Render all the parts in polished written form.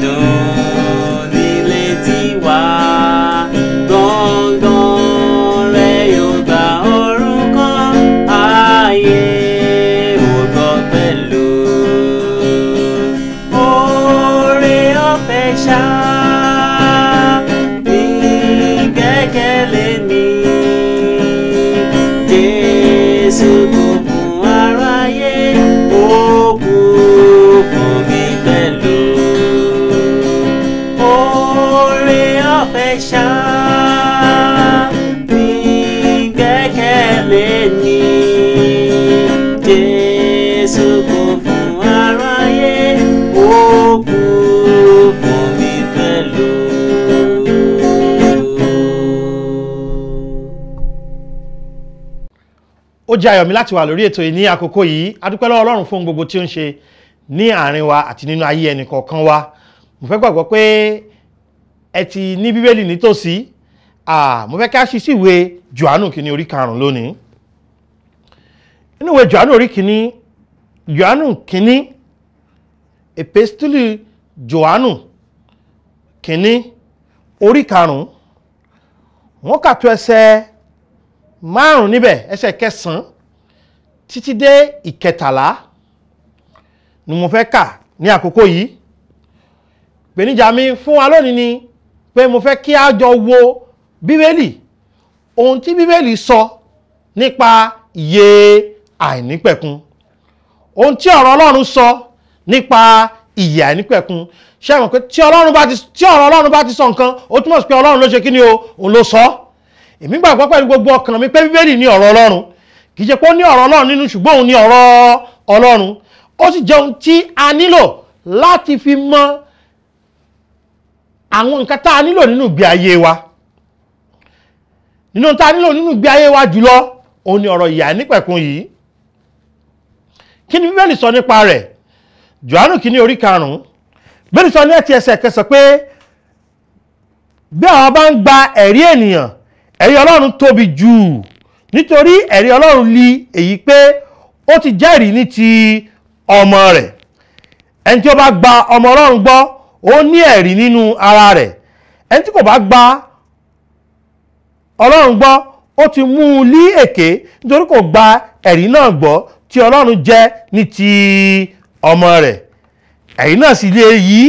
dùn nílé tiwa. Gbọ̀ngàn rẹ̀ yóò gba orúkọ ayé ògbọ́ pẹ̀lú. Oore ọ̀fẹ́ ṣá ní gbẹ́kẹ̀lé mi. Jésù kú fún aráyé, ó kú fún mi pẹ̀lú. Oore ọ̀fẹ́ ṣá ní gbẹ́kẹ̀lé mi. Jésù kú fún aráyé, ó kú fún mi pẹ̀lú. Ó jẹ́ ayọ̀ mi láti wà lórí ètò yìí ní àkókò yìí. A dúpẹ́ lọ́wọ́ Ọlọ́run fún gbogbo tí ó ń ṣe ní àárín wa àti nínú ayé ẹnì kọ̀ọ̀kan wa. Mo fẹ́ gbàgbọ́ pé ẹ ti ní Bíbélì nítòsí. Mo fẹ́ ká ṣí sí ìwé Jòhánù kìíní orí 5 lónìí. Nínú ìwé Jòhánù orí kìíní, Jòhánù kìíní, Epistili Jòhánù kìíní orí 5, wọ́n kà tó ẹsẹ̀ 5 níbẹ̀, ẹsẹ̀ 9 títí dé 13 ni mo fẹ́ kà ní àkókò yìí. Ìpèníjà mi fún wa lónìí ni pé mo fẹ́ kí a jọ wo Bíbélì, ohun tí Bíbélì sọ nípa ìyè àìnípẹ̀kun, ohun tí ọ̀rọ̀ Ọlọ́run sọ nípa ìyè àìnípẹ̀kun. Ṣé ẹ mọ̀ pé tí ọ̀rọ̀ Ọlọ́run bá ti sọ nǹkan, ó túmọ̀ sí pé Ọlọ́run ló ṣe kí ni o, òun ló sọ. Èmi gbàgbọ́ pẹ̀lú gbogbo ọkàn mi pé Bíbélì ní ọ̀rọ̀ Ọlọ́run. Kì í ṣe pé ó ní ọ̀rọ̀ Ọlọ́run nínú, ṣùgbọ́n òun ní ọ̀rọ̀ Ọlọ́run. Ó sì jẹ́ ohun tí a nílò láti fi mọ àwọn nǹkan tá a nílò nínú ìgbé ayé wa. Nínú tá a nílò nínú ìgbé ayé wa jùlọ, òun ní ọ̀rọ̀ ìyè àìnípẹ̀kun yìí. Kí ni Bíbélì sọ nípa rẹ̀? Jòhánù kìíní orí 5. Bíbélì sọ ní ẹsẹ̀ 9 pé bí àwọn bá ń gba ẹ̀rí ènìyàn, ẹ̀rí Ọlọ́run tóbi jù, nítorí ẹ̀rí Ọlọ́run li èyí pé ó ti jẹ́rìí ní ti ọmọ rẹ̀. Ẹni tí ó bá gba ọmọ Ọlọ́run gbọ́, ó ní ẹ̀rí nínú ara rẹ̀. Ẹni tí kò bá gba Ọlọ́run gbọ́, ó ti mú un lí èké, nítorí kò gba ẹ̀rí náà gbọ́ tí Ọlọ́run jẹ́ ní ti ọmọ rẹ̀. Ẹ̀rí náà sì lè yí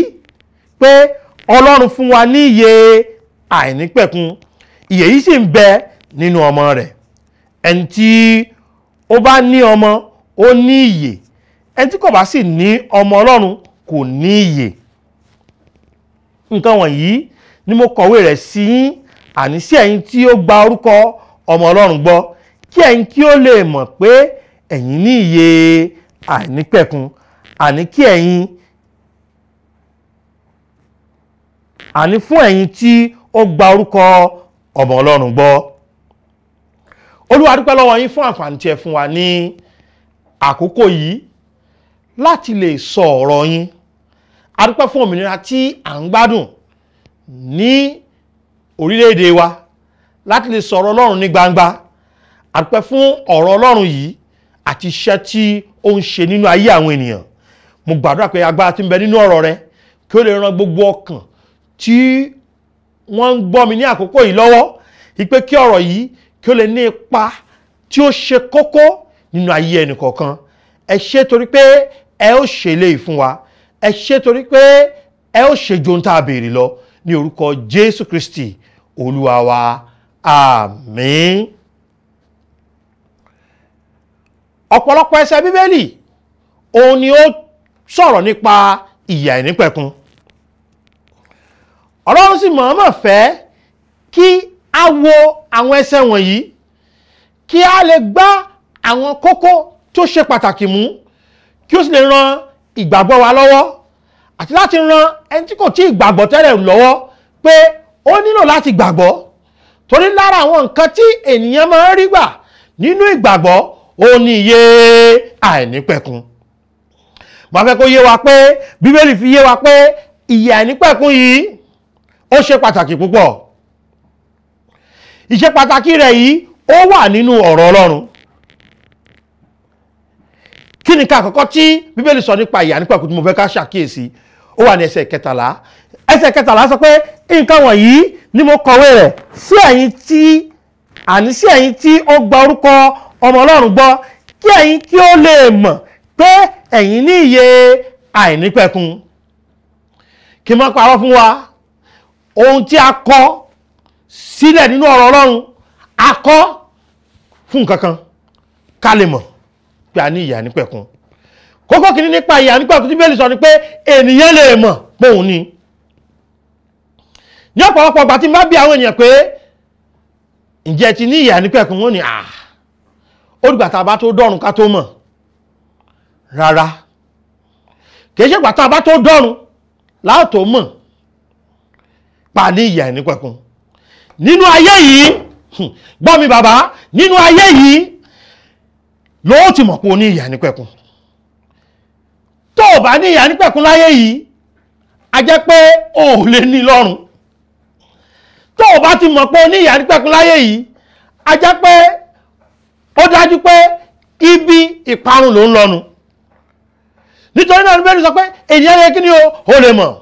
pé Ọlọ́run fún wa ní ìyè àìnípẹ̀kun. Ìyè yìí sì ń bẹ nínú ọmọ rẹ̀. Ẹni tí ó bá ní ọmọ, ó ní ìyè. Ẹni tí kò bá sì ní ọmọ Ọlọ́run kò ní ìyè. Nǹkan wọ̀nyí ni mo kọ̀wé rẹ̀ sí yín, àní sí ẹ̀yin tí ó gba orúkọ ọmọ Ọlọ́run gbọ́, kí ẹ̀yin kí ó lè mọ̀ pé ẹ̀yin ní ìyè àìnípẹ̀kun. Àní fún ẹ̀yin tí ó gba orúkọ ọmọ Ọlọ́run gbọ́. Olúwa dúpẹ́ lọ́wọ́ yín fún àǹfààní tí ẹ fún wa ní àkókò yìí láti lè sọ ọ̀rọ̀ yín. A dúpẹ́ fún òmìnira tí à ń gbádùn ní orílẹ̀-èdè wa láti lè sọ̀rọ̀ Ọlọ́run ní gbangba. A dúpẹ́ fún ọ̀rọ̀ Ọlọ́run yìí àti iṣẹ́ tí ó ń ṣe nínú ayé àwọn ènìyàn. Mo gbàdúrà pé agbára tí ń bẹ nínú ọ̀rọ̀ rẹ kí ó lè ran gbogbo ọkàn tí wọ́n ń gbọ́ mi ní àkókò yìí lọ́wọ́, ìpé kí ọ̀rọ̀ yìí kí ó lè ní ipa tí ó ṣe kókó nínú ayé ẹnì kọ̀ọ̀kan. Ẹ ṣé torí pé ẹ ó ṣe léyìí fún wa. Ẹ ṣé torí pé ẹ ó ṣe ju ohun tá a béèrè lọ, ní orúkọ Jésù Kristi Olúwa wa. Àmín. Ọ̀pọ̀lọpọ̀ ẹsẹ̀ Bíbélì òun ni ó sọ̀rọ̀ nípa ìyè àìnípẹ̀kun. Ọlọ́run sì mọ̀ọ́mọ̀ fẹ́ kí a wo àwọn ẹsẹ̀ wọ̀nyí, kí a lè gbá àwọn kókó tó ṣe pàtàkì mú, kí ó sì lè ran ìgbàgbọ́ wa lọ́wọ́, àti láti ran ẹni tí kò tí ì gbàgbọ́ tẹ́lẹ̀ lọ́wọ́ pé ó nílò láti gbàgbọ́. Torí lára àwọn nǹkan tí ènìyàn máa ń rí gbà nínú ìgbàgbọ́, ó ní ìyè àìnípẹ̀kun. Mo fẹ́ kó yé wa pé Bíbélì fi yé wa pé ìyè àìnípẹ̀kun yìí ó ṣe pàtàkì púpọ̀. Ìṣe pàtàkì rẹ̀ yìí ó wà nínú ọ̀rọ̀ Ọlọ́run. Kí ni ká àkọ́kọ́ tí Bíbélì sọ nípa ìyè àìnípẹ̀kun tí mo fẹ́ ká ṣàkíyèsí? ó wà ní ẹsẹ̀ kẹtàlá. Ẹsẹ̀ kẹtàlá sọ pé nǹkan wọ̀nyí ni mo kọ̀wé rẹ̀ sí ẹ̀yin tí ó gba orúkọ ọmọ Ọlọ́run gbọ́, kí ẹ̀yin kí ó lè mọ̀ pé ẹ̀yin ní ìyè àìnípẹ̀kun. Kí n má parọ́ fún wa, ohun tí a kọ sílẹ̀ nínú ọ̀rọ̀ Ọlọ́run a kọ fún nǹkan kan, ká lè mọ̀ pé a ní ìyè àìnípẹ̀kun. Kókó kìíní nípa ìyè àìnípẹ̀kun tí Bíbélì sọ ni pé ènìyàn lè mọ̀ pé òun ní. Ní ọ̀pọ̀lọpọ̀ ìgbà tí n bá bi àwọn ènìyàn pé ǹjẹ́ ti ní ìyè àìnípẹ̀kun, wọ́n ní ó dìgbà tá a bá tó dọ́run ká tó mọ̀. Rárá, kìí ṣe ìgbà tá a bá tó dọ́run láò tó mọ̀ pa ní ìyè àìnípẹ̀kun. Nínú ayé yìí, gbọ́ mi bàbá, nínú ayé yìí ló ti mọ̀ pé o ní ìyè àìnípẹ̀kun. Tó o bá ní ìyè àìnípẹ̀kun láyé yìí, a jẹ́ pé o ò lè ní lọ́run. Tó o bá ti mọ̀ pé o ní ìyè àìnípẹ̀kun láyé yìí, a jẹ́ pé ó dájú pé ibi ìparun ló ń lọ́nu. Nítorí náà Bíbélì sọ pé ènìyàn lè kí ni o lè mọ̀.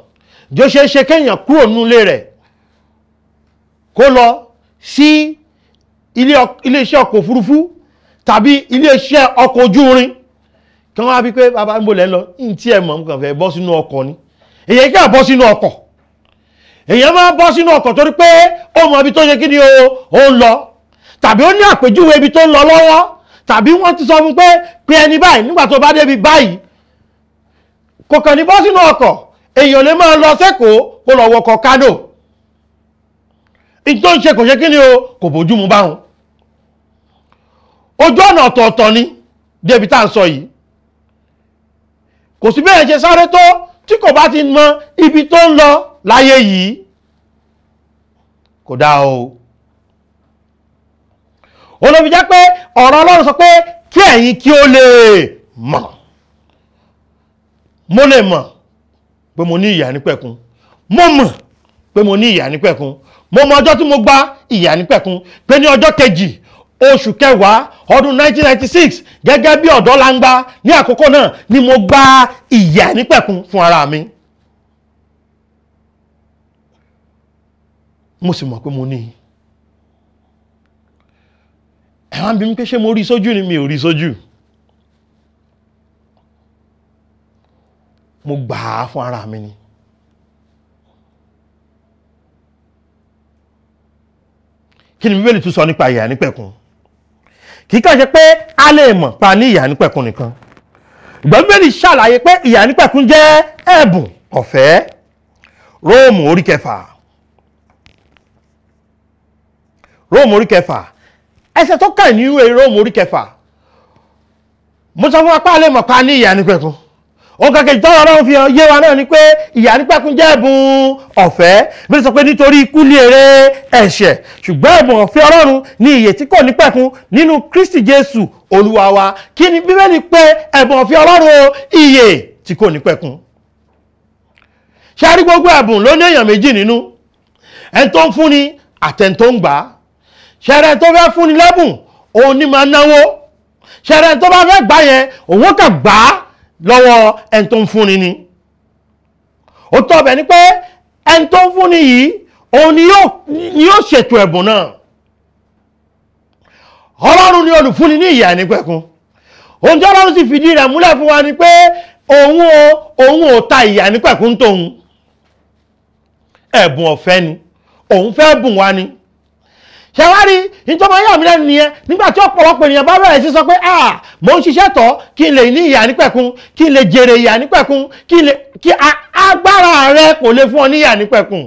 Jọ ṣe é ṣe kéèyàn kúrò nínú ilé rẹ̀ kó lọ sí ilé-iṣẹ́ ọkọ̀ òfurufú tàbí ilé-iṣẹ́ ọkọ̀ ojú irin kí wọ́n á bí pé bàbá ń bò lẹ́ lọ ní tí ẹ mọ̀ nǹkan fẹ́ bọ́ sínú ọkọ̀ ni. Èyàn kí à bọ́ sínú ọkọ̀, èyàn máa bọ́ sínú ọkọ̀ torí pé ó mọ ibi tó ṣe kí ni ó ń lọ, tàbí ó ní àpèjúwe ibi tó ń lọ lọ́wọ́, tàbí wọ́n ti sọ fún pé ẹni báyìí nígbà tó bá débi báyìí. Kò kàn ní bọ́ sínú ọkọ̀, èyàn lè máa lọ sẹ́kọ̀ọ́ kó lọ wọkọ̀ Kánò. Ìtò ń ṣe kò ṣe kí ni kò bójú mu báhùn. Ojú ọ̀nà ọ̀tọ̀ọ̀tọ̀ ni débi tá à ń sọ yìí. Kò sí bẹ́ẹ̀ ṣe sáré tó tí kò bá ti mọ ibi tó ń lọ láyé yìí. Kò dáa o. Olóbi jẹ́ pé ọ̀rọ̀ Ọlọ́run sọ pé kí ẹ̀yin kí ó lè mọ̀. Mo lè mọ̀ pé mo ní ìyè àìnípẹ̀kun. Mo mọ̀ pé mo ní ìyè àìnípẹ̀kun. Mo mọ ọjọ́ tí mo gba ìyè àìnípẹ̀kun, pé ní ọjọ́ kejì oṣù kẹwàá ọdún 1996 gẹ́gẹ́ bí ọ̀dọ́ langba ní àkókò náà ni mo gba ìyè àìnípẹ̀kun fún ara mi. Mo sì mọ̀ pé mo ní. Ẹ wá ń bi mí pé ṣé mo rí sójú ni? Mi ò rí sójú. Mo gbà á fún ara mi ni. Kí ni Bíbélì tún sọ nípa ìyè àìnípẹ̀kun? Kì í kàn ṣe pé a lè mọ̀ pa ní ìyè àìnípẹ̀kun nìkan. Ìgbà Bíbélì ṣàlàyé pé ìyè àìnípẹ̀kun jẹ́ ẹ̀bùn ọ̀fẹ́. Róòmù orí kẹfà. Róòmù orí kẹfà. Ẹsẹ̀ tó kà ní ìwé Róòmù orí kẹfà. Mo sọ fún wa pé a lè mọ̀ pa ní ìyè àìnípẹ̀kun. Ohun kẹkẹ̀ẹ́ tọ́rọ Ọlọ́run fi hàn yé wa náà ni pé ìyè àìnípẹ̀kun jẹ́ ẹ̀bùn ọ̀fẹ́. Bí sọ pé nítorí ikú ní èrè ẹ̀ṣẹ̀, ṣùgbọ́n ẹ̀bùn ọ̀fẹ́ Ọlọ́run ni ìyè tí kò nípẹ̀kun nínú Kristi Jésù Olúwa wa. Kí ni Bíbélì pé ẹ̀bùn ọ̀fẹ́ Ọlọ́run ìyè tí kò nípẹ̀kun? Ṣé a rí gbogbo ẹ̀bùn ló ní èèyàn méjì nínú? Ẹni tó ń fúnni àtẹni tó ń gbà á. Ṣẹ̀rẹ̀ tó fẹ́ fúnni lẹ́bùn òun ni máa náwó. Ṣẹ̀rẹ̀ tó bá fẹ́ gbà yẹn òun kà gbà á lọ́wọ́ ẹni tó ń fúnni ni. Ó tọ́ bẹ̀ ni pé ẹni tó ń fúnni yìí òun ni yóò ṣètò ẹ̀bùn náà. Ọlọ́run ni olùfúnni ní ìyè àìnípẹ̀kun. Ohun tí Ọlọ́run sì fìdí rẹ̀ múlẹ̀ fún wa ni pé òun ò ta ìyè àìnípẹ̀kun tóun. Ẹ̀bùn ọ̀fẹ́ ni, òun fẹ́ bùn wa ni. Ṣé wá rí ìjọba yà mí lẹ́nu nìyẹn nígbà tí ọ̀pọ̀lọpọ̀ ènìyàn bá bẹ̀rẹ̀ sí sọ pé mo ń ṣiṣẹ́ tọ́ kí n lè ní ìyè àìnípẹ̀kun, kí n lè jèrè ìyè àìnípẹ̀kun, kí agbára rẹ kò lè fún ọ ní ìyè àìnípẹ̀kun.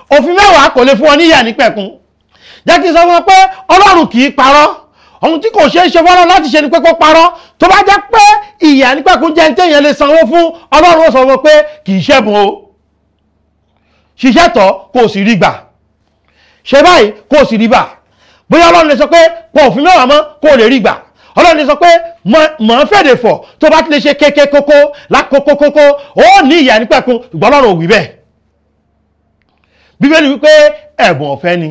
Òfin 10 kò lè fún ọ ní ìyè àìnípẹ̀kun. Jẹ́ kí n sọ fún ọ pé Ọlọ́run kì í parọ́. Ohun tí kò ṣeé ṣe fọ́nà láti ṣe ni pé kó parọ́. Tó bá jẹ́ pé ìyè àìnípẹ̀kun jẹ́ téèyàn lè sanwó fún, Ọlọ́run ó sọ fún ọ pé kì í ṣẹ́bùn o. Ṣiṣẹ́ tọ́ kò sì rí gbà. Ṣe báyìí kò sì rí gbà. Bóyá Ọlọ́run lè sọ pé pọ̀ òfin 10 mọ́ kó lè rí gbà. Ọlọ́run lè sọ pé mọ̀ ń fèdè fọ̀ tó bá ti lè ṣe kéké kókó lákòókó kókó ó ní ìyè àìnípẹ̀kun, ṣùgbọ́n Ọlọ́run ò wí bẹ́ẹ̀. Bíbélì wípé ẹ̀bùn ọ̀fẹ́ ni.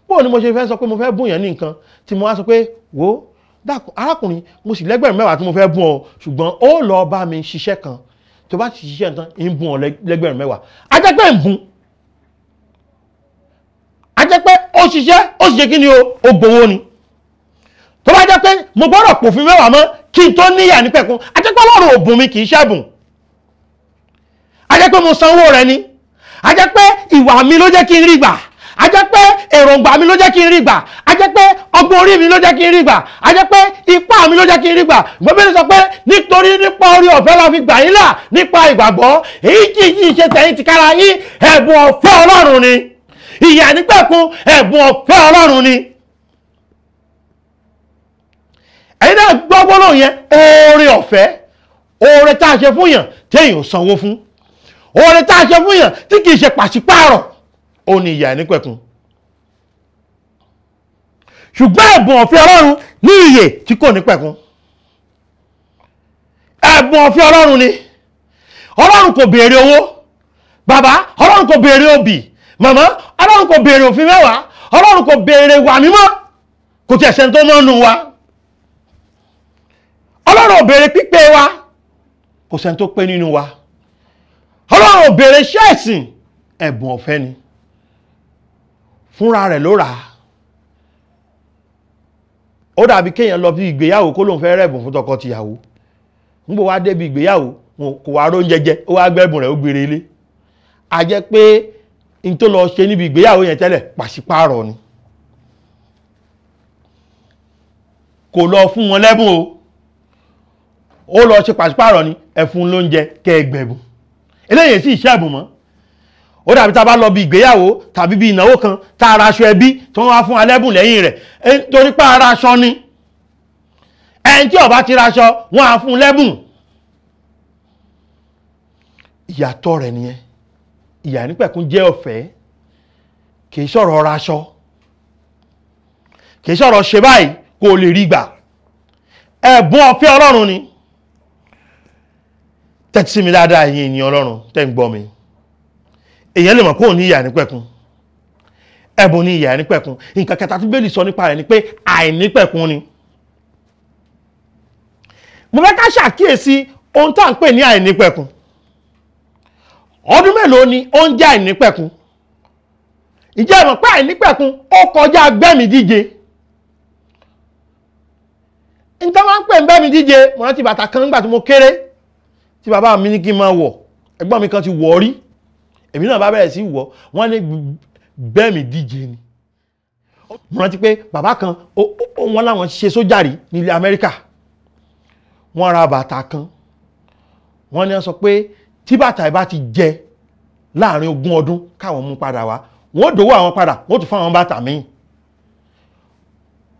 Bóò ni mo ṣe fẹ́ sọ pé mo fẹ́ bùn yẹn ní nǹkan tí mo wá sọ pé wo dákun arákùnrin mo sì lẹ́gbẹ̀rún 10 tí mo fẹ́ bùn ọ, ṣùgbọ́n ó lọ bá mi ṣiṣẹ́ kan tó bá ti ṣiṣẹ́ tán ń bùn ọ lẹ́gbẹ̀rún 10. a jẹ́ pé ń bùn, a jẹ́ pé ó ṣiṣẹ́ kí ni ó gbowó ni. tó bá jẹ́ pé mo gbọ́dọ̀ pòfin 10 mọ́ kí n tó níyà ní pẹ̀kun, a jẹ́ pé Ọlọ́run ò bùn mi, kì í ṣẹ́bùn. a jẹ́ pé mo sanwó rẹ̀ ni, a jẹ́ pé ìwà mi ló jẹ́ kí n rí gbà, a jẹ́ pé èròǹgbà mi ló jẹ́ kí n rí gbà, a jẹ́ pé ọgbọ́n orí mi ló jẹ́ kí n rí gbà, a jẹ́ pé ipá mi ló jẹ́ kí n rí gbà. Bíbélì sọ pé nítorí nípa orí ọ̀fẹ́ la fi gbà yín là nípa ìgbàgbọ́, èyí kì í ṣe tẹ̀yìn tìkára yín, ẹ̀bùn ọ̀fẹ́ Ọlọ́run ni. ìyà nípẹ̀kun ẹ̀bùn ọ̀fẹ́ Ọlọ́run ni. ẹ̀yin náà gbọ́ gbólóhùn yẹn, oore ọ̀fẹ́, oore tá a ṣe fún yàn téèyàn sanwó fún, oore tá a ṣe fún yàn tí kì í ṣe pàṣípààrọ̀, ó ní ìyà nípẹ̀kun. ṣùgbọ́n ẹ̀bùn ọ̀fẹ́ Ọlọ́run ní ìyè tí kò nípẹ̀kun. ẹ̀bùn ọ̀fẹ́ Ọlọ́run ni. Ọlọ́run kò béèrè owó, bàbá Ọlọ́run kò béèrè obì, màmá Ọlọ́run kò béèrè òfin 10, Ọlọ́run kò béèrè wà mímọ́, kò tí ẹ̀ṣẹ̀ tó mọ́nu wa. Ọlọ́run ò béèrè pípé wa, kò sẹ́ni tó pé nínú wa. Ọlọ́run ò béèrè iṣẹ́ ẹ̀sìn, ẹ̀bùn ọ̀fẹ́ ni. Fúnra rẹ̀ ló rà á. Ó dàbí kéèyàn lọ bí ìgbéyàwó kó lóun fẹ́ rẹ̀bùn fún tọkọ-tìyàwó. Nígbà wá débi ìgbéyàwó kò wá róúnjẹ jẹ, ó wá gbẹ́bùn rẹ̀ ó gbére ilé. A jẹ́ pé n tó lọ ṣe níbi ìgbéyàwó yẹn tẹ́lẹ̀ pàṣípààrọ̀ ni. Kò lọ fún wọn lẹ́bùn o, ó lọ ṣe pàṣípààrọ̀ ni, ẹ fún lóúnjẹ kẹ́ ẹ gbẹ̀bùn. Eléyìí sì ṣẹ́bùn mọ́. Ó dàbí tá a bá lọ bí ìgbéyàwó tàbí bí ìnáwó kan tá a ra aṣọ ẹbí tí wọ́n wá fún alẹ́bùn lẹ́yìn rẹ̀, torí pé ara aṣọ ni. Ẹni tí ó bá ti ra aṣọ wọ́n á fún lẹ́bùn. Ìyàtọ̀ rẹ̀ nìyẹn. ìyà nípẹ̀kun jẹ́ ọ̀fẹ́, kì í sọ̀rọ̀ ọ̀rọ̀ aṣọ, kì í sọ̀rọ̀ ṣe báyìí kó lè rí gbà. ẹ̀bùn ọ̀fẹ́ Ọlọ́run ni. tẹ́tí sí mi dáadáa, ẹ̀yin ènìyàn Ọlọ́run tẹ́ ń gbọ́ mi. èèyàn lè mọ̀ kó ní ìyà nípẹ̀kun, ẹ̀bùn ní ìyà nípẹ̀kun. nǹkan kẹta tí Bíbélì sọ nípa rẹ̀ ni pé àìnípẹ̀kun ni. mo fẹ́ ká ṣàkíyèsí ohun tá à ń pè ní àìnípẹ̀kun. ọdún mélòó ni ó ń jẹ́ àìnípẹ̀kun? ìjẹ́ ìmọ̀ pé àìnípẹ̀kun ó kọjá gbẹ́mí díje. nítorí wọ́n ń pè ń gbẹ́mí díje, mo rántí bàtà kan nígbà tí mo kéré tí bàbá mi ní kí n máa wọ̀, ẹ̀gbọ́n mi kan ti wọ̀ rí, èmi náà bá bẹ̀rẹ̀ sí wọ̀, wọ́n ní gbẹ́mí díje ni. mo rántí pé bàbá kan wọ́n láwọn ṣe sójà rí ní ilẹ̀ Amẹ́ríkà, wọ́n ra bàtà kan, wọ́n ní wọ́n sọ pé tí bàtà ìbá ti jẹ láàrin 20 ọdún káwọn mú padà wá, wọ́n dòwó àwọn padà, wọ́n tún fáwọn bàtà míì.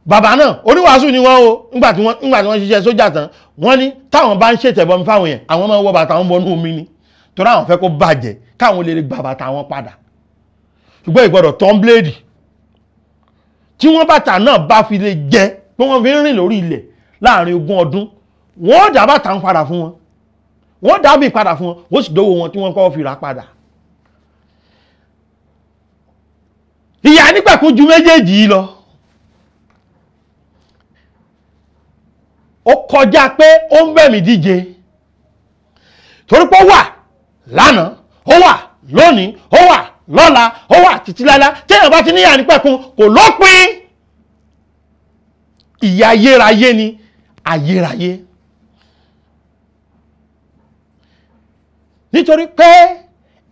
bàbá náà oníwàásù ni wọ́n o, nígbà tí wọ́n ṣiṣẹ́ sójà tán, wọ́n ní táwọn bá ń ṣètẹ̀bọmi fáwọn yẹn, àwọn máa ń wọ bàtà wọn bọnú omi ni, torí àwọn fẹ́ kó bàjẹ́ káwọn lè gba bàtà wọn padà. ṣùgbọ́n ìgbọ́dọ̀ tán bléèdì tí wọ́n bàtà náà bá fi lè jẹ pé wọ́n fi ń rìn lórí ilẹ̀ láàrin 20 ọdún, wọ́n dá bàtà ń padà fún wọn, wọ́n dábì padà fún wọn, wọ́n sì dówó wọn tí wọ́n kọ́ fi rà padà. ìyà nípẹ̀kun ju méjèèjì yìí lọ. ó kọjá pé ó ń bẹ̀mí díje, torí pé ó wà lánàá, ó wà lónìí, ó wà lọ́la, ó wà títí láíláí. téèyàn bá ti ní ìyà nípẹ̀kun kò lópin. ìyà ayérayé ni, ayérayé. nítorí pé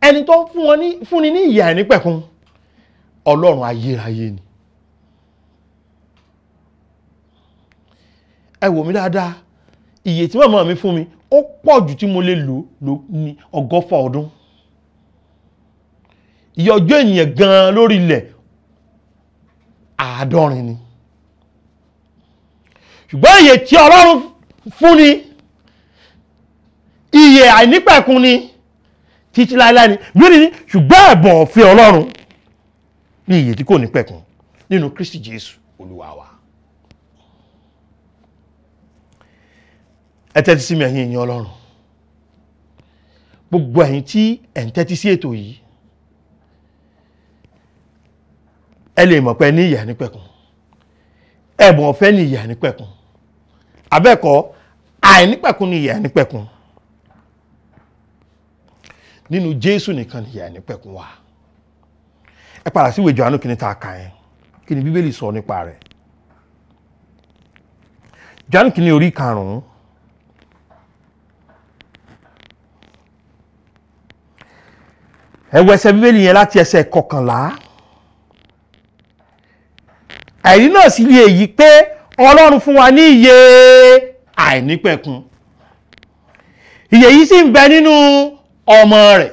ẹni tó fúnni ní ìyà nípẹ̀kun, Ọlọ́run ayérayé ni. ẹ wò mí dáadáa, iye tí màmá mi fún mi ó pọ̀ jù tí mo lè lò ní 100 ọdún. iye ọjọ́ ènìyàn gan lórí ilẹ̀ 50 ni. ṣùgbọ́n iye tí Ọlọ́run fún ni, iye àìnípẹ̀kun ni, títí láíláí ni. bíi ní ṣùgbọ́n ẹ̀bùn ọ̀fẹ́ Ọlọ́run ní iye tí kò ní pẹ̀kun nínú Kristi Jésù Olúwa wa. ẹ tẹ́tí sí mi, ẹ̀yin ènìyàn Ọlọ́run, gbogbo ẹ̀yin tí ẹ̀ ń tẹ́tí sí ètò yìí, ẹ lè mọ̀ pé ní ìyà nípẹ̀kun, ẹ̀bùn ọ̀fẹ́ ní ìyà nípẹ̀kun, abẹ́ẹ̀kọ́ àìnípẹ̀kun ní ìyà nípẹ̀kun. nínú Jésù nìkan ni ìyè àìnípẹ̀kun wà. Ẹ padà sí ìwé Jòhánù kìíní tá a kà yẹn, kí ni Bíbélì sọ nípa rẹ̀? Jòhánù kìíní orí 5. Ẹ wo ẹsẹ̀ Bíbélì yẹn láti ẹsẹ̀ 11. Ẹ̀rí náà sì rí èyí pé Ọlọ́run fún wa ní ìyè àìnípẹ̀kun. Ìyè yìí sì ń bẹ nínú ọmọ rẹ̀.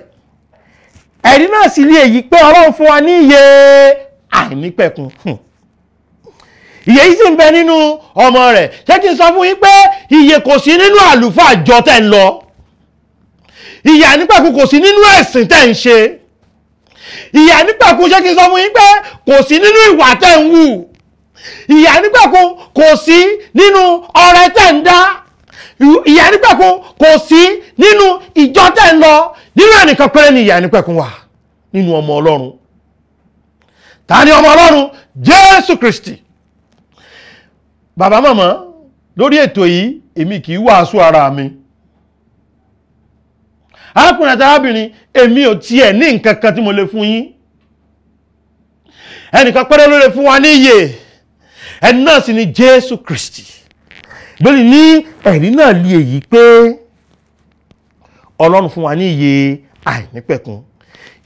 Ẹ̀rí náà sì rí èyí pé Ọlọ́run fún wa ní ìyè àìnípẹ̀kun. Ìyè yìí sì ń bẹ nínú ọmọ rẹ̀. Ṣé kí n sọ fún yín pé ìyè kò sí nínú àlùfáà àjọ tẹ́ ń lọ? Ìyè àìnípẹ̀kun kò sí nínú ẹ̀sìn tẹ́ ń ṣe. Ìyè àìnípẹ̀kun, ṣé kí n sọ fún yín pé kò sí nínú ìwà tẹ́ ń wù? Ìyè àìnípẹ̀kun kò sí nínú ọrẹ tẹ́ ń dá. Ìyè àìnípẹ̀kun kò sí nínú ìjọ tẹ́ ń lọ. Nínú ẹnìkan péré ni ìyè àìnípẹ̀kun wà, nínú ọmọ Ọlọ́run. Ta ni ọmọ Ọlọ́run? Jésù Kristi. Bàbá màmá, lórí ètò yìí èmi kì í wàásù ara mi. Arákùnrin àti arábìnrin, èmi ò tiẹ̀ ní nǹkan kan tí mo lè fún yín. Ẹnìkan péré ló lè fún wa ní ìyè, ẹni náà sì ni Jésù Kristi. Bíbélì ní ẹ̀rí náà lé èyí pé Ọlọ́run fún wa ní ìyè àìnípẹ̀kun.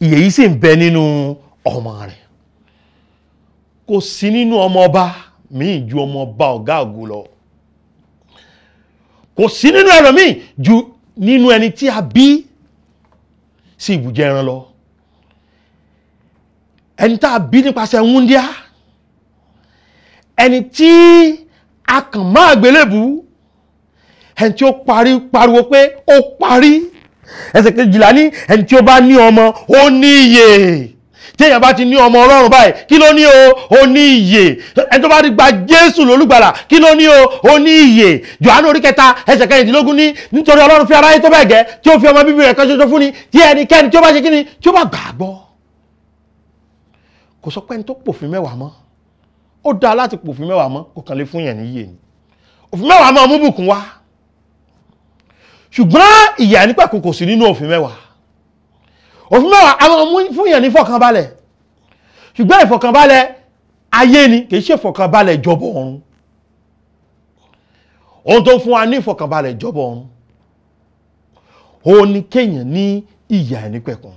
Ìyè yìí sì ń bẹ nínú ọmọ rẹ̀. Kò sí nínú ọmọ ọba míì ju ọmọ ọba ọ̀gá ògo lọ. Kò sí nínú ẹlòmíì ju nínú ẹni tí a bí sí ibùjẹ ẹran lọ. Ẹni tá a bí nípasẹ̀ wúndíá, ẹni tí a kàn mọ́ àgbélébù, ẹni tí ó pariwo pé ó parí. Ẹsẹ̀ 12 ní ẹni tí ó bá ní ọmọ ó ní ìyè. Tí èèyàn bá ti ní ọmọ Ọlọ́run báyìí, kí ló ní o? Ó ní ìyè. Ẹni tó bá ti gba Jésù lólùgbàlà, kí ló ní o? Ó ní ìyè. Jòhánù orí 3 ẹsẹ̀ 15 ní nítorí Ọlọ́run fi aráyé tó bẹ́ẹ̀ gẹ́ tí ó fi ọmọ bíbí rẹ̀ kan ṣoṣo fún ni, tí ẹnikẹ́ni tí ó bá ṣe kíni, tí ó bá gbàgbọ́. Kò sọ pé ẹni tó pòfin 10 mọ́. Ó dáa láti pòfin 10 mọ́, kò kàn lè fún yẹn ní ìyè ni. Òfin 10 mọ́ mú bùkún wá. Ṣùgbọ́n ìyè àìnípẹ̀kun kò sí nínú òfin 10. Òfin 10 a máa mú fún yẹn ní ìfọ̀kànbalẹ̀. Ṣùgbọ́n ìfọ̀kànbalẹ̀ ayé ni, kì í ṣe ìfọ̀kànbalẹ̀ ìjọba ọ̀run. Ohun tó ń fún wa ní ìfọ̀kànbalẹ̀ ìjọba ọ̀run, ó ní kéèyàn ní ìyè àìnípẹ̀kun.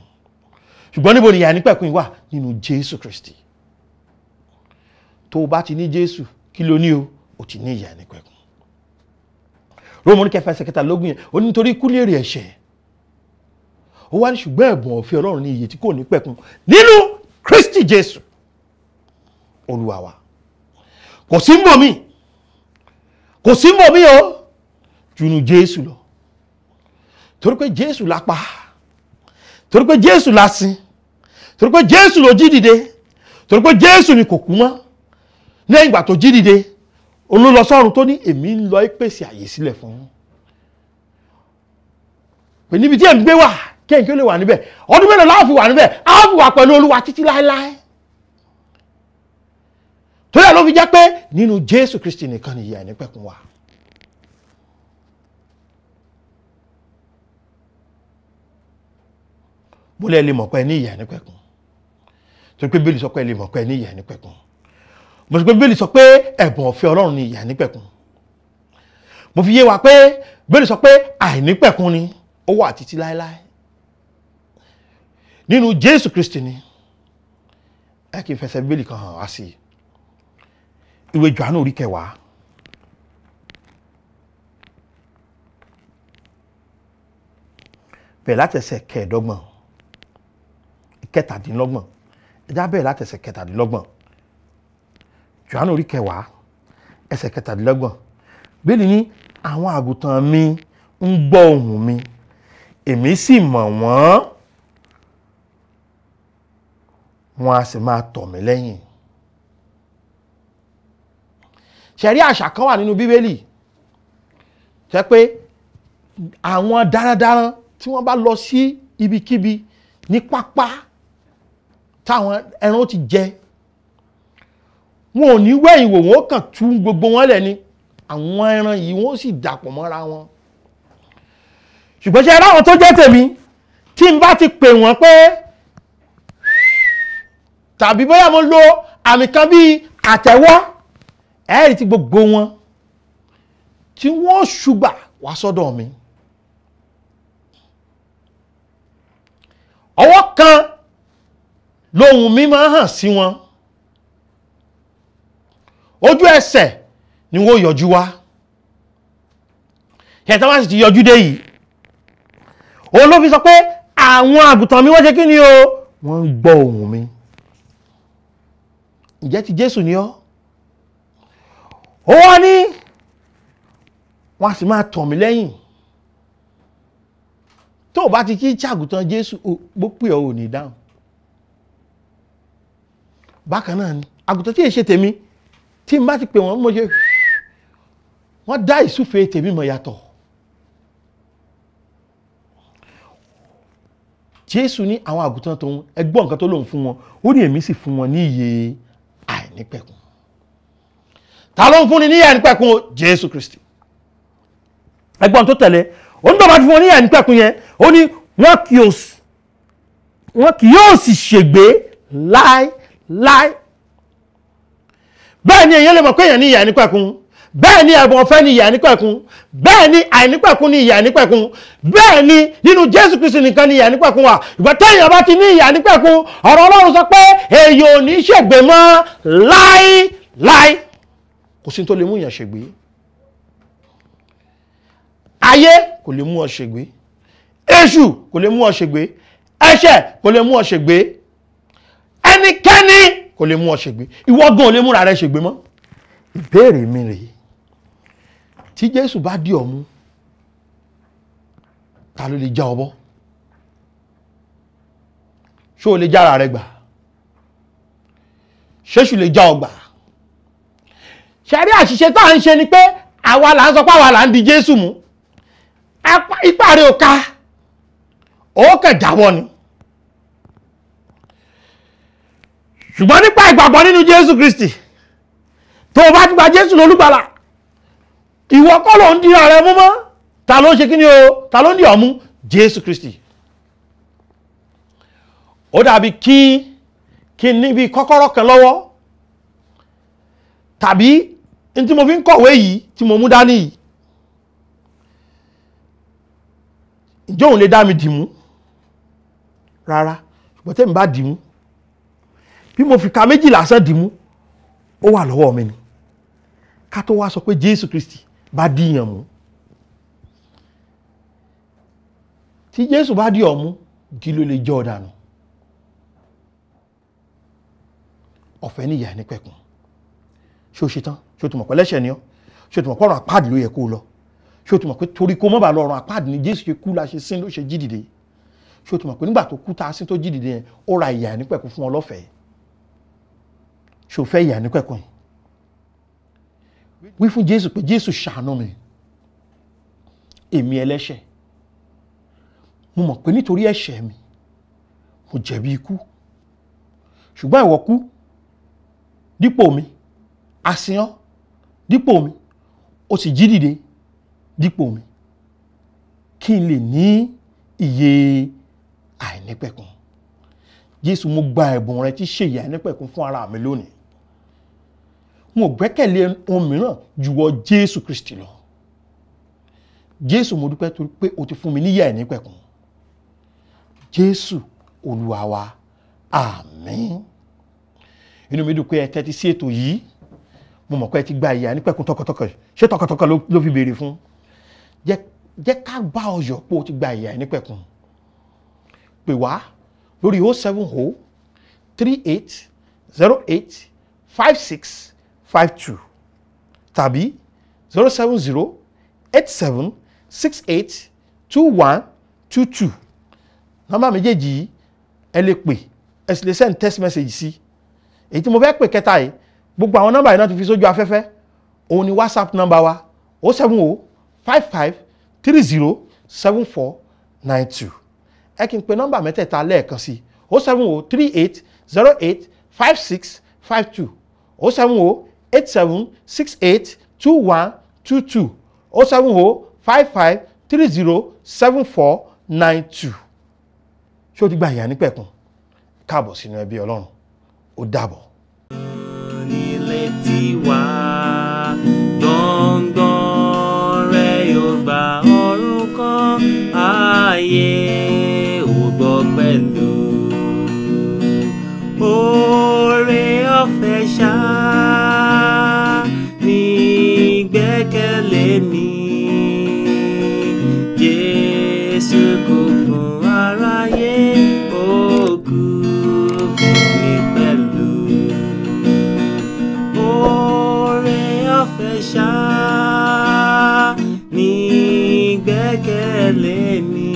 Ṣùgbọ́n níbo ni ìyè àìnípẹ̀kun wà? Nínú Jésù Kristi. Tó o bá ti ní Jésù, kí ló ní o? O ti ní ìyè àìnípẹ̀kun. Róòmù orí 4 ẹsẹ̀ 17 yẹn, ó ní nítorí ikú lérè ẹ̀ṣẹ̀. Ó wá ní ṣùgbọ́n ẹ̀bùn ọ̀fẹ́ Ọlọ́run ní ìyè tí kò ní pẹ̀kun nínú Kristi Jésù Olúwa wa. Kò sí mbòmí o jùnú Jésù lọ. Torí pé Jésù la pa, torí pé Jésù la sin, torí pé Jésù ló jí dìde, torí pé Jésù ni kò kú mọ́. Lẹ́yìn ìgbà tó jí dìde, òun lọ sọ́run tó ní èmi ń lọ ìpèsè àyè sílẹ̀ fún un. Pé níbi tí èmi gbé wà, kẹ́yìn kí ó lè wà níbẹ̀. Ọdún mélòó la fi wà níbẹ̀? A fi wà pẹ̀lú Olúwa títí láéláé. Torí ẹ̀ ló fi jẹ́ pé nínú Jésù Kristi nìkan ni ìyè àìnípẹ̀kun wà. Mo lè mọ̀ pé ní ìyè àìnípẹ̀kun. Torí pé Bíbélì sọ pé lè mọ̀ pé ní ìyè àìnípẹ̀kun. Mo sọ pé Bíbélì sọ pé ẹ̀bùn ọ̀fẹ́ Ọlọ́run ni ìyè àìnípẹ̀kun. Mo fi yé wa pé Bíbélì sọ pé àìnípẹ̀kun ni ó wà títí láéláé. Nínú Jésù Kristi ni. Ẹ kì í fẹsẹ̀ Bíbélì kan hàn wá sí. Ìwé Jòhánù orí 10. Bẹ̀rẹ̀ láti ẹsẹ̀ 15, 17. Ẹjá bẹ̀rẹ̀ láti ẹsẹ̀ 17. Jòhánù orí 10 ẹsẹ̀ 17. Bíbélì ní àwọn àgùntàn mi ń gbọ́ ohùn mi, èmi sì mọ̀ wọ́n, wọ́n á sì máa tọ̀ mí lẹ́yìn. Ṣẹ̀rí àṣà kan wà nínú Bíbélì jẹ́ pé àwọn darandaran tí wọ́n bá lọ sí ibikíbi ní pápá táwọn ẹran ti jẹ, wọn ò ní wẹ̀yìn wò, wọ́n kàn tú gbogbo wọn lẹ̀ ni. Àwọn ẹran yìí wọ́n sì dàpọ̀ mọ́ra wọn. Ṣùgbọ́n ṣe ráwọn tó jẹ́ tèmi tí n bá ti pè wọ́n pé tàbí bóyá mo lo àmì kan bí àtẹ́wọ́, ẹ̀rí tí gbogbo wọn tí wọ́n ṣùgbà wá sọ́dọ̀ mi. Ọwọ́ kan lóhùn mi máa hàn sí wọn, ojú ẹsẹ̀ ni wọ́n yọjú wá. Ẹ̀tọ́ wá sì ti yọjú dé yìí, òun ló fi sọ pé àwọn àgùntàn mi wọ́n ṣe kí ni o, wọ́n ń gbọ́ ohùn mi. Ǹjẹ́ ti Jésù ni ọ́? Ó wá ní wọ́n á sì máa tọ̀ mí lẹ́yìn. Tó o bá ti kí ṣàgùntàn Jésù bó pè ọ́ ò ní dáhùn. Bákan náà ni àgùntàn tí èyí ṣe tèmi, tí n bá ti pè wọ́n mo ṣe wọ́n dá ìsúfèé tèmi mọ̀ yàtọ̀. Jésù ní àwọn àgùntàn tòun, ẹgbọ́n nǹkan tó lòun fún wọn, ó ní èmi sì fún wọn ní ìyè àìnípẹ̀kun. Ta ló ń fún ni ní ìyè àìnípẹ̀kun? Jésù Kristi. Ẹgbọ́n tó tẹ̀lé, ó ní tó bá ti fún wọn ní ìyè àìnípẹ̀kun yẹn, ó ní wọn kì yóò sì ṣègbé láéláé. Bẹ́ẹ̀ ni èyàn lè mọ̀ pé èyàn ní ìyè àìnípẹ̀kun, bẹ́ẹ̀ ni ẹ̀bùn ọ̀fẹ́ ní ìyè àìnípẹ̀kun, bẹ́ẹ̀ ni àìnípẹ̀kun ní ìyè àìnípẹ̀kun, bẹ́ẹ̀ ni nínú Jésù Kristi nìkan ní ìyè àìnípẹ̀kun wà. Ìgbà téèyàn bá ti ní ìyè àìnípẹ̀kun, ọ̀rọ̀ Ọlọ́run sọ pé èyàn ò ní ṣègbé mọ́ láéláé. Kò sí tó lè mú èyàn ṣègbé. Ayé kò lè mú ọ ṣègbé, èṣù kò lè mú ọ ṣègbé, ẹ̀ṣẹ̀ kò lè mú ọ ṣègbé, ẹnikẹ́ni kò lè mú ọ ṣègbé. Ìwọ gan ò lè múra rẹ ṣègbé mọ́. Ìbéèrè mi rèé, tí Jésù bá dì ọ́ mú, ta ló lè já ọ bọ́? Ṣé o lè jára rẹ gbà? Ṣéṣù lè já ọ gbà? Ṣẹ̀rí àṣìṣe tá à ń ṣe ni pé àwa là ń sọ pé àwa là ń di Jésù mú. Ipá rẹ̀ ò ká, ó kẹ̀ jáwọ́ ni. Ṣùgbọ́n nípa ìgbàgbọ́ nínú Jésù Kristi, tó o bá ti gba Jésù lólùgbàlà, ìwọ kọ́ ló ń di ààrẹ mú mọ́. Ta ló ń ṣe kí ni o? Ta ló ń di ọ́ mú? Jésù Kristi. Ó dàbí kí níbi kọ́kọ́rọ́ kan lọ́wọ́, tàbí ní tí mo fi ń kọ̀wé yìí tí mo mú dání yìí, ǹjẹ́ òun lè dá mi dìmú? Rárá. Ṣùgbọ́n tẹ́mi bá dìmú, bí mo fi ka méjì lásán dìmú, ó wà lọ́wọ́ mi ni. Ká tó wá sọ pé Jésù Kristi bá dìyàn mú. Tí Jésù bá dì ọ́ mú, kí ló lè jẹ́ ọ dànù? Ọ̀fẹ́ ní ìyè àìnípẹ̀kun. Ṣé o ṣe tán? Ṣé o ti mọ̀ pé ẹlẹ́ṣẹ̀ ni ọ́? Ṣé o ti mọ̀ pé ọ̀run àpáàdì ló yẹ kó lọ? Ṣé o ti mọ̀ pé torí kó má bàa lọ ọ̀run àpáàdì ni Jésù ṣe kú, la ṣe sín, ló ṣe jí dìde? Ṣé o ti mọ̀ pé nígbà tó kú tá a sín tó jí dìde yẹn, ó ra ìyè àìnípẹ̀kun fún ọ lọ́fẹ̀ẹ́? Ṣé o fẹ́ ìyè àìnípẹ̀kun yìí? Wí fún Jésù pé Jésù ṣàánú mi, èmi ẹlẹ́ṣẹ̀. Mo mọ̀ pé nítorí ẹ̀ṣẹ̀ mi, mo jẹ̀bi ikú. Ṣùgbọ́n ìwọ kú dípò mi, a sin ọ́ dípò mi, ó sì jí dìde dípò mi, kí n lè ní ìyè àìnípẹ̀kun. Jésù, mo gba ẹ̀bùn rẹ tí ṣe ìyè àìnípẹ̀kun fún ara mi lónìí. Mo gbẹ́kẹ̀lé ohun mìíràn jùwọ́ Jésù Kristi lọ. Jésù, mo dúpẹ́ torí pé o ti fún mi ní ìyè àìnípẹ̀kun. Jésù Olúwa wa, àmín. Inú mi dùn pé ẹ tẹ́tí sí ètò yìí. Mo mọ̀ pé ẹ ti gba ìyè àìnípẹ̀kun tọkàntọkàn. Ṣé tọkàntọkàn ló fi béèrè fún? Jẹ́ ká bá ọ yọ̀ pé o ti gba ìyè àìnípẹ̀kun. Pè wá lórí 070 38 08 5652 tàbí 070 87 68 2122. Nọ́mbà méjèèjì yìí ẹ lè pè, ẹ sì lè send text message sí. Èyí tí mo fẹ́ pè kẹta yìí, gbogbo àwọn nọ́mbà yìí náà ti fi sójú afẹ́fẹ́. Òun ni WhatsApp nọ́mbà wa 070 55 30 7492. Ẹ kí n pe nọ́mbà mẹ́tẹ̀ẹ̀ta lẹ́ẹ̀kan sí 070 38 08 5652 070 87 68 2122 070 55 30 7492. ṣé o ti gba ìyà nípẹ̀kun? Káàbọ̀ sínú ẹbí Ọlọ́run. Ó dàbọ̀. Nílé tiwa gbọ̀ngàn rẹ̀ yóò gba ọ̀run kan, ayé ò gbọ́ pẹ̀lú. Oore ọ̀fẹ́ ṣá ní gbẹ́kẹ̀lé mi. Jésù kú fún aráyé, ó kú fún mi pẹ̀lú. Oore ọ̀fẹ́ ṣá ní gbẹ́kẹ̀lé mi.